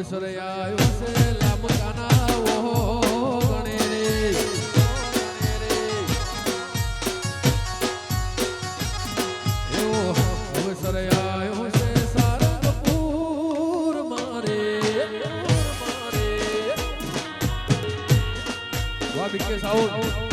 અવસર આવ્યો છે લાંબકાના ગણે રે એવો અવસર આવ્યો છે સારંગપુર મારે વાહ બીકે સાઉન્ડ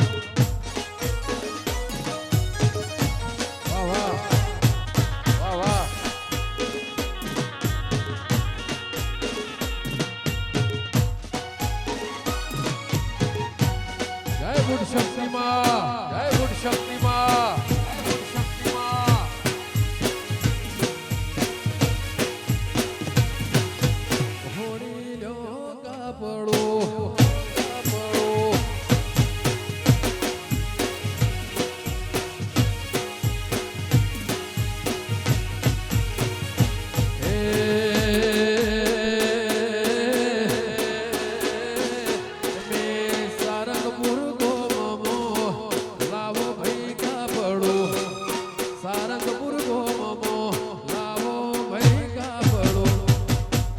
ગુડ શક્તિમાં જય ગુડ શક્તિમાં હોડી લો કાપડો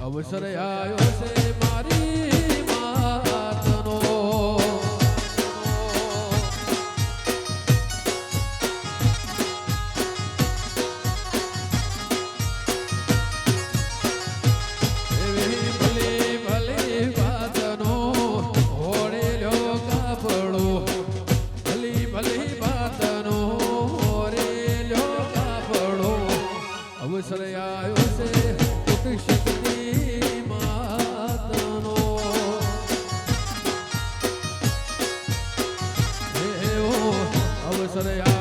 અવસર આવ્યો છે મારી માતનો એવી ભલી ભલી વાતનો ઓળેલો કાપડો ભલી ભલી વાતનો ઓળેલો કાપડો અવસર આવ્યો છે શક્તિ માતનો અવસર